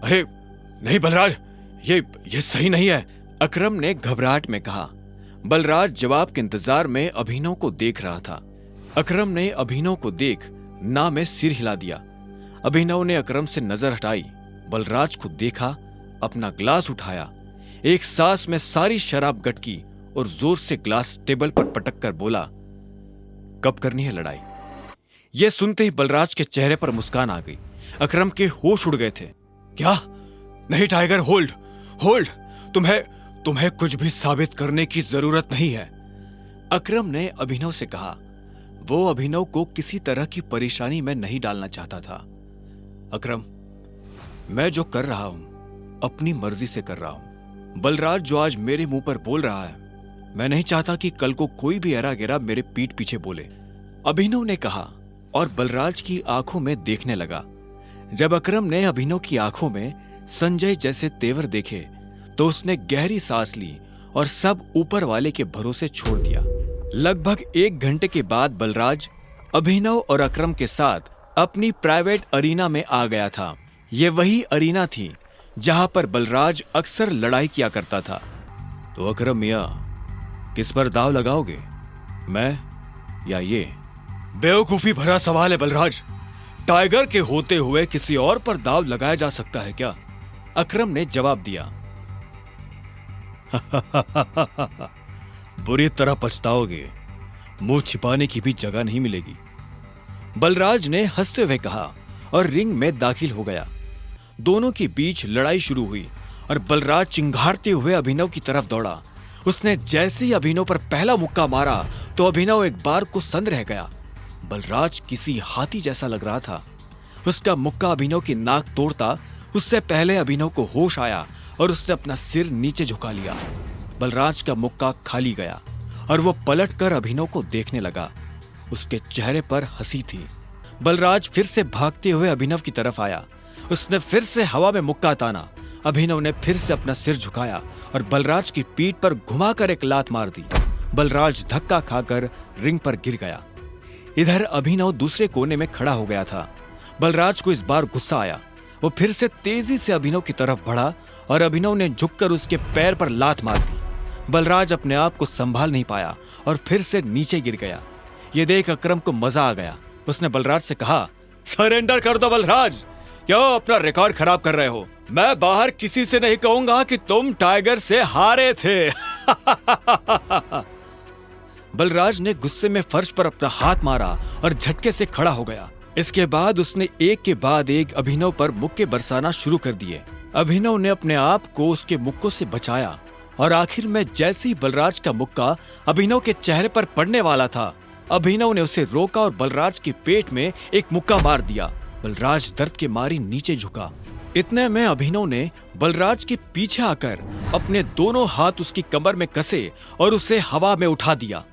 अरे नहीं बलराज, ये सही नहीं है, अकरम ने घबराहट में कहा। बलराज जवाब के इंतजार में अभिनव को देख रहा था। अकरम ने अभिनव को देख ना में सिर हिला दिया। अभिनव ने अकरम से नजर हटाई, बलराज को देखा, अपना ग्लास उठाया, एक सांस में सारी शराब गटकी और जोर से ग्लास टेबल पर पटक कर बोला, कब करनी है लड़ाई? यह सुनते ही बलराज के चेहरे पर मुस्कान आ गई। अकरम के होश उड़ गए थे। क्या? नहीं टाइगर, होल्ड होल्ड, तुम्हें कुछ भी साबित करने की जरूरत नहीं है, अकरम ने अभिनव से कहा। वो अभिनव को किसी तरह की परेशानी में नहीं डालना चाहता था। अकरम, मैं जो कर रहा हूं अपनी मर्जी से कर रहा हूं। बलराज जो आज मेरे मुंह पर बोल रहा है, मैं नहीं चाहता कि कल को कोई भी एरा गेरा मेरे पीठ पीछे बोले, अभिनव ने कहा और बलराज की आंखों में देखने लगा। जब अकरम ने अभिनव की आंखों में संजय जैसे तेवर देखे तो उसने गहरी सांस ली और सब ऊपर वाले के भरोसे छोड़ दिया। लगभग 1 घंटे के बाद बलराज अभिनव और अकरम के साथ अपनी प्राइवेट अरीना में आ गया था। ये वही अरीना थी जहां पर बलराज अक्सर लड़ाई किया करता था। तो अकरम मियां, किस पर दाव लगाओगे, मैं या ये? बेवकूफी भरा सवाल है बलराज, टाइगर के होते हुए किसी और पर दाव लगाया जा सकता है क्या? अकरम ने जवाब दिया। बुरी तरह पछताओगे, मुंह छिपाने की भी जगह नहीं मिलेगी, बलराज ने हंसते हुए कहा और रिंग में दाखिल हो गया। दोनों के बीच लड़ाई शुरू हुई और बलराज चिंघाड़ते हुए अभिनव की तरफ दौड़ा। उसने जैसे ही अभिनव पर पहला मुक्का मारा तो अभिनव एक बार को सन्न रह गया। बलराज किसी हाथी जैसा लग रहा था। उसका मुक्का अभिनव की नाक तोड़ता उससे पहले अभिनव को होश आया और उसने अपना सिर नीचे झुका लिया। बलराज का मुक्का खाली गया और वो पलटकर अभिनव को देखने लगा। उसके चेहरे पर हंसी थी। बलराज फिर से भागते हुए अभिनव की तरफ आया। उसने फिर से हवा में मुक्का ताना। अभिनव ने फिर से अपना सिर झुकाया और बलराज की पीठ पर घुमाकर एक लात मार दी। बलराज धक्का खाकर रिंग पर गिर गया। इधर अभिनव दूसरे कोने में खड़ा हो गया था। बलराज को इस बार गुस्सा आया। वो फिर से तेजी से अभिनव की तरफ बढ़ा और अभिनव ने झुककर उसके पैर पर लात मार दी। बलराज अपने आप को संभाल नहीं पाया और फिर से नीचे गिर गया। ये देख अकरम को मजा आ गया। उसने बलराज से कहा, सरेंडर कर दो बलराज, क्यों अपना रिकॉर्ड खराब कर रहे हो? मैं बाहर किसी से नहीं कहूंगा कि तुम टाइगर से हारे थे। बलराज ने गुस्से में फर्श पर अपना हाथ मारा और झटके से खड़ा हो गया। इसके बाद उसने एक के बाद एक अभिनव पर मुक्के बरसाना शुरू कर दिए। अभिनव ने अपने आप को उसके मुक्कों से बचाया और आखिर में जैसे ही बलराज का मुक्का अभिनव के चेहरे पर पड़ने वाला था, अभिनव ने उसे रोका और बलराज के पेट में एक मुक्का मार दिया। बलराज दर्द के मारी नीचे झुका। इतने में अभिनव ने बलराज के पीछे आकर अपने दोनों हाथ उसकी कमर में कसे और उसे हवा में उठा दिया।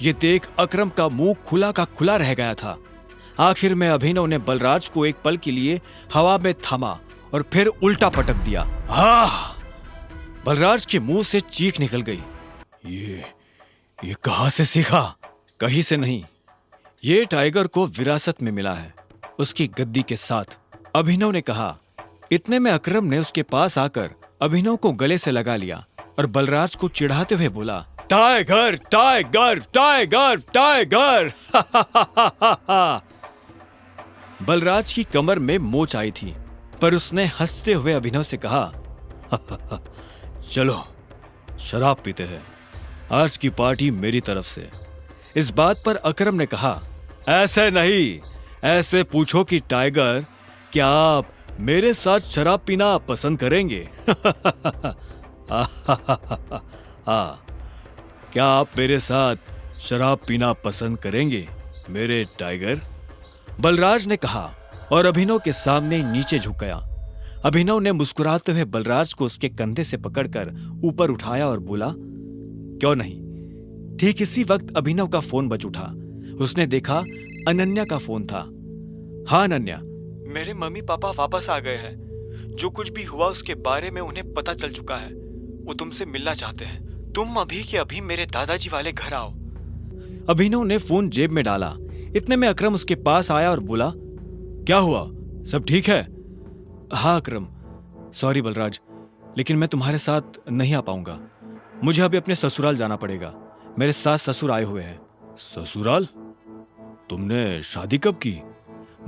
ये देख अकरम का मुंह खुला का खुला रह गया था। आखिर में अभिनव ने बलराज को एक पल के लिए हवा में थामा और फिर उल्टा पटक दिया। बलराज के मुंह से चीख निकल गई। ये कहां से सीखा? कहीं से नहीं, ये टाइगर को विरासत में मिला है, उसकी गद्दी के साथ, अभिनव ने कहा। इतने में अकरम ने उसके पास आकर अभिनव को गले से लगा लिया और बलराज को चिढ़ाते हुए बोला, tiger tiger tiger tiger. Balraj की कमर में मोच आई थी, पर उसने हंसते हुए अभिनव से कहा, चलो शराब पीते हैं, आज की पार्टी मेरी तरफ से। इस बात पर अकरम ने कहा, ऐसे नहीं, ऐसे पूछो कि टाइगर, क्या आप मेरे साथ शराब पीना पसंद करेंगे? क्या आप मेरे साथ शराब पीना पसंद करेंगे मेरे टाइगर? बलराज ने कहा और अभिनव के सामने नीचे झुक गया। अभिनव ने मुस्कुराते हुए बलराज को उसके कंधे से पकड़कर ऊपर उठाया और बोला, क्यों नहीं। ठीक इसी वक्त अभिनव का फोन बज उठा। उसने देखा अनन्या का फोन था। हाँ अनन्या, मेरे मम्मी पापा वापस आ गए हैं। जो कुछ भी हुआ उसके बारे में उन्हें पता चल चुका है। वो तुमसे मिलना चाहते हैं। तुम अभी के अभी मेरे दादाजी वाले घर आओ। अभिनव ने फोन जेब में डाला। इतने में अकरम उसके पास आया और बोला, क्या हुआ, सब ठीक है? हाँ अकरम, सॉरी बलराज, लेकिन मैं तुम्हारे साथ नहीं आ पाऊंगा। मुझे अभी अपने ससुराल जाना पड़ेगा। मेरे सास ससुर आए हुए हैं। ससुराल? तुमने शादी कब की?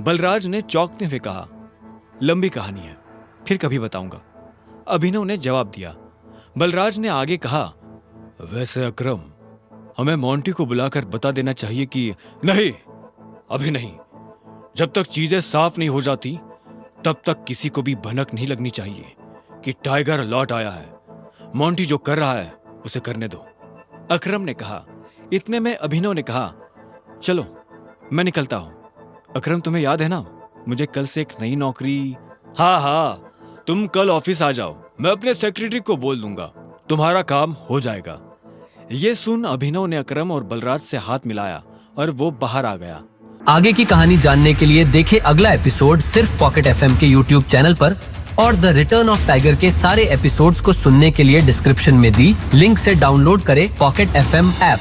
बलराज ने चौंकते हुए कहा। लंबी कहानी है, फिर कभी बताऊंगा, अभिनव ने जवाब दिया। बलराज ने आगे कहा, वैसे अकरम, हमें मोंटी को बुलाकर बता देना चाहिए कि नहीं, अभी नहीं। जब तक चीजें साफ नहीं हो जाती तब तक किसी को भी भनक नहीं लगनी चाहिए कि टाइगर लौट आया है। मोंटी जो कर रहा है उसे करने दो, अकरम ने कहा। इतने में अभिनव ने कहा, चलो मैं निकलता हूं। अकरम, तुम्हें याद है ना, मुझे कल से एक नई नौकरी। हाँ, तुम कल ऑफिस आ जाओ, मैं अपने सेक्रेटरी को बोल दूंगा, तुम्हारा काम हो जाएगा। ये सुन अभिनव ने अकरम और बलराज से हाथ मिलाया और वो बाहर आ गया। आगे की कहानी जानने के लिए देखें अगला एपिसोड सिर्फ पॉकेट एफएम के यूट्यूब चैनल पर, और द रिटर्न ऑफ टाइगर के सारे एपिसोड्स को सुनने के लिए डिस्क्रिप्शन में दी लिंक से डाउनलोड करें पॉकेट एफएम ऐप।